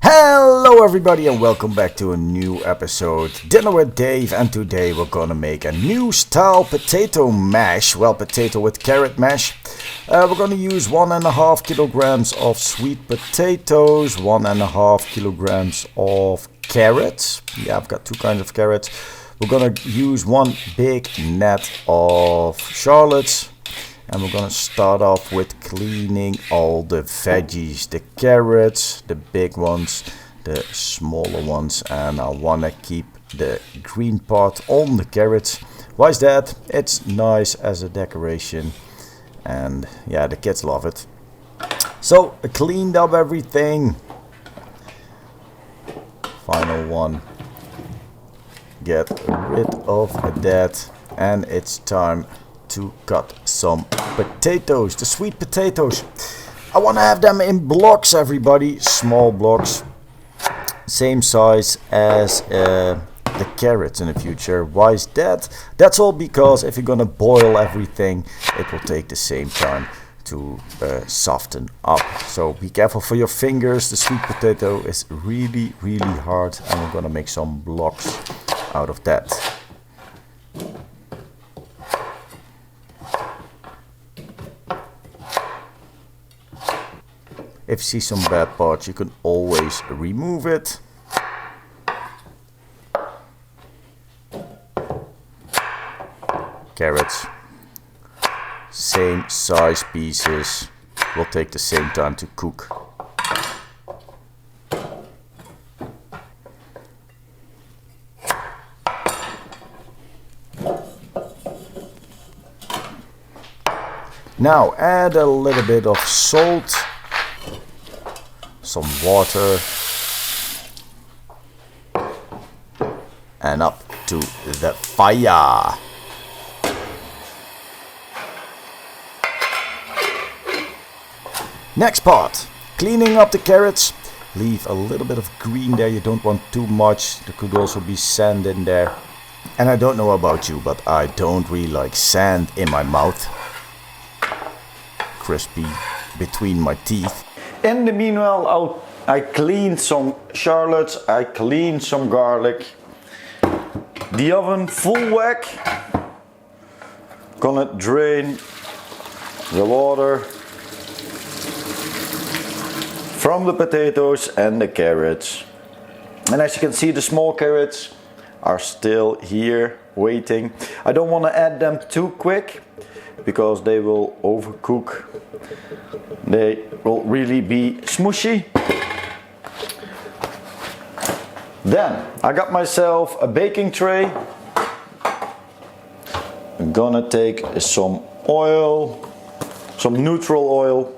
Hello everybody and welcome back to a new episode, Dinner with Dave, and today we're gonna make a new style potato mash, well, potato with carrot mash. We're gonna use 1.5 kilograms of sweet potatoes, 1.5 kilograms of carrots. Yeah, I've got two kinds of carrots. We're gonna use one big net of shallots. And we're gonna start off with cleaning all the veggies, the carrots, the big ones, the smaller ones, and I wanna keep the green part on the carrots. Why is that? It's nice as a decoration, and yeah, the kids love it. So I cleaned up everything. Final one. Get rid of that, and it's time to cut some potatoes, the sweet potatoes. I want to have them in blocks, everybody, small blocks, same size as the carrots in the future. Why is that? That's all because if you're gonna boil everything, it will take the same time to soften up. So be careful for your fingers. The sweet potato is really hard, and we're gonna make some blocks out of that. If you see some bad parts, you can always remove it. Carrots, same size pieces, will take the same time to cook. Now add a little bit of salt, some water, and up to the fire. Next part, cleaning up the carrots. Leave a little bit of green there, you don't want too much. There could also be sand in there. And I don't know about you, but I don't really like sand in my mouth. Crispy between my teeth. In the meanwhile, I cleaned some shallots, I cleaned some garlic. The oven full whack. Gonna drain the water from the potatoes and the carrots. And as you can see, the small carrots are still here waiting. I don't want to add them too quick because they will overcook. They will really be smushy. Then I got myself a baking tray. I'm gonna take some oil, some neutral oil.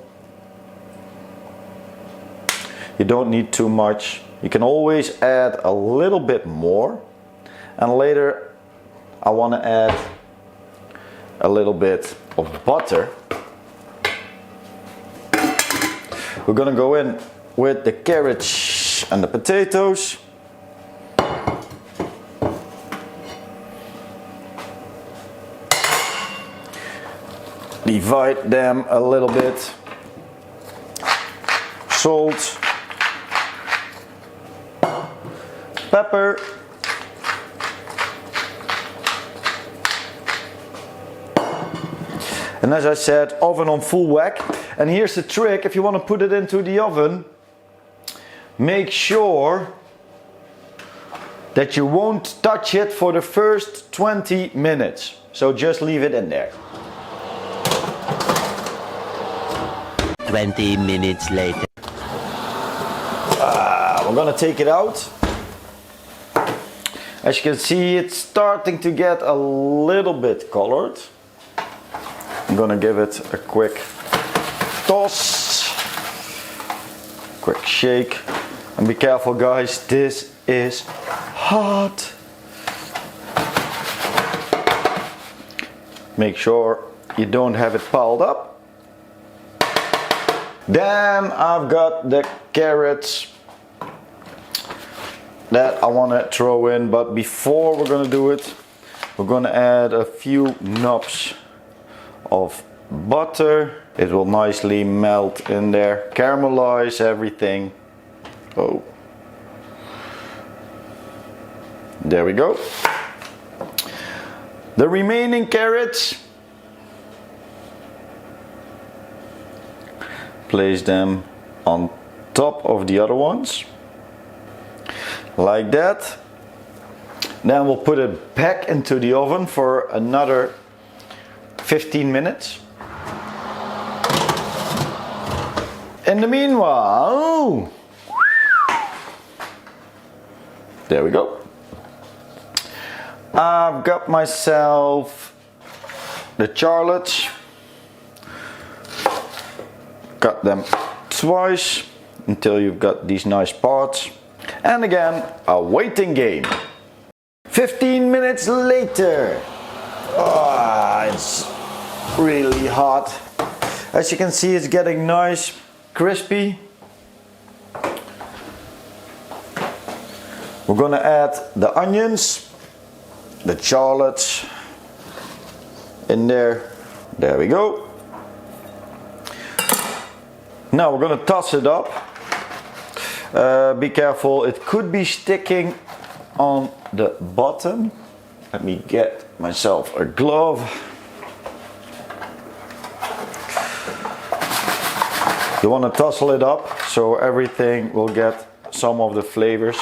You don't need too much. You can always add a little bit more. And later I want to add a little bit of butter. We're gonna go in with the carrots and the potatoes. Divide them a little bit. Salt, pepper, and as I said, oven on full whack. And here's the trick: if you want to put it into the oven, make sure that you won't touch it for the first 20 minutes. So just leave it in there. 20 minutes later. We're gonna take it out. As you can see, it's starting to get a little bit colored. I'm gonna give it a quick toss, quick shake, and be careful, guys, this is hot. Make sure you don't have it piled up. Then I've got the carrots that I want to throw in, but before we're going to do it, we're going to add a few knobs of butter. It will nicely melt in there, caramelize everything. Oh, there we go. The remaining carrots, place them on top of the other ones, like that. Then we'll put it back into the oven for another 15 minutes. In the meanwhile, there we go. I've got myself the shallots. Cut them twice until you've got these nice parts. And again, a waiting game. 15 minutes later. It's really hot. As you can see, it's getting nice, crispy. We're gonna add the onions, the shallots in there. There we go. Now we're gonna toss it up. Be careful, it could be sticking on the bottom. Let me get myself a glove. You want to tussle it up so everything will get some of the flavors.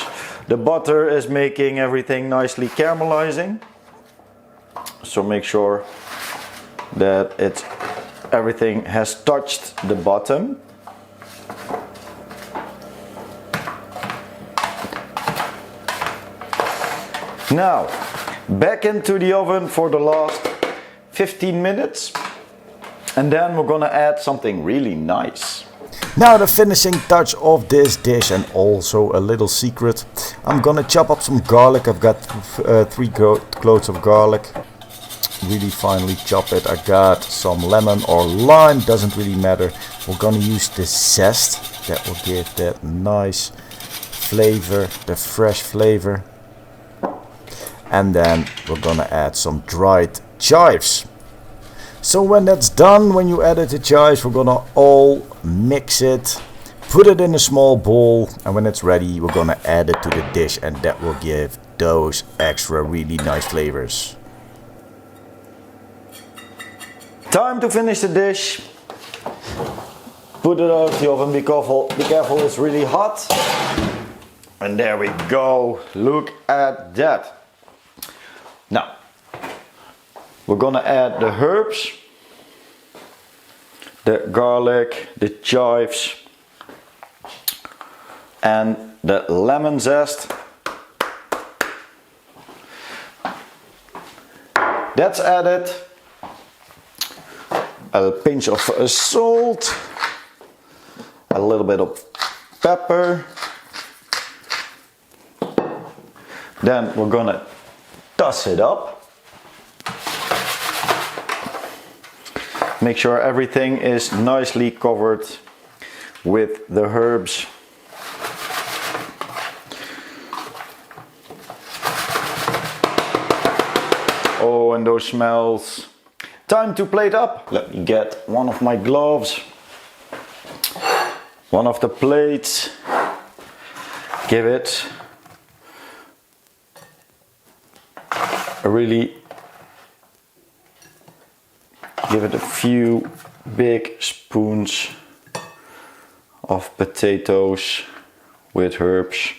The butter is making everything nicely caramelizing, so make sure that everything has touched the bottom. Now, back into the oven for the last 15 minutes, and then we're gonna add something really nice. Now the finishing touch of this dish, and also a little secret, I'm gonna chop up some garlic. I've got 3 cloves of garlic, really finely chop it. I got some lemon or lime, doesn't really matter. We're gonna use the zest, that will give that nice flavor, the fresh flavor. And then we're gonna add some dried chives. So when that's done, when you added the chives, we're gonna all mix it, put it in a small bowl, and when it's ready, we're gonna add it to the dish, and that will give those extra really nice flavors. Time to finish the dish. Put it out of the oven, be careful, it's really hot. And there we go, look at that. Now, we're gonna add the herbs, the garlic, the chives, and the lemon zest. That's added. A pinch of salt, a little bit of pepper. Then we're gonna toss it up. Make sure everything is nicely covered with the herbs. Oh, and those smells. Time to plate up. Let me get one of my gloves, one of the plates. Give it a few big spoons of potatoes with herbs.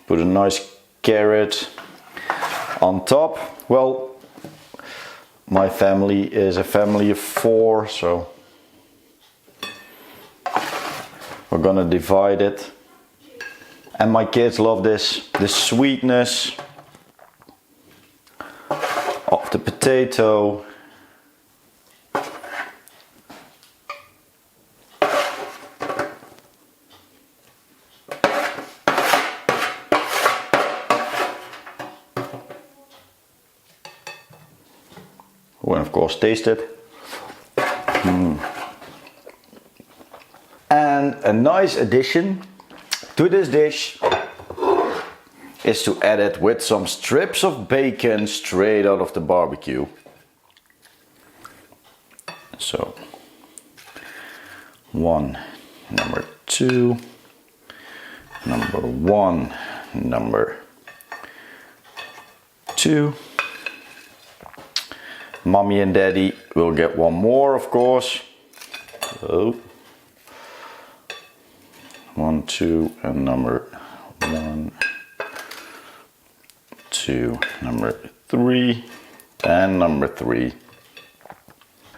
Put a nice carrot on top. Well, my family is a family of 4, so we're gonna divide it. And my kids love this, the sweetness of the potato. Oh, and of course taste it. And a nice addition to this dish is to add it with some strips of bacon straight out of the barbecue. So, 1, number 2, number 1, number 2. Mommy and Daddy will get one more, of course. So, 1, 2, and number 1, 2, number 3, and number 3.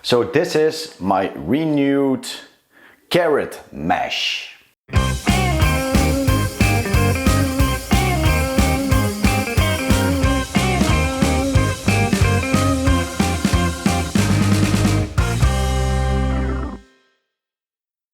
So this is my renewed carrot mash.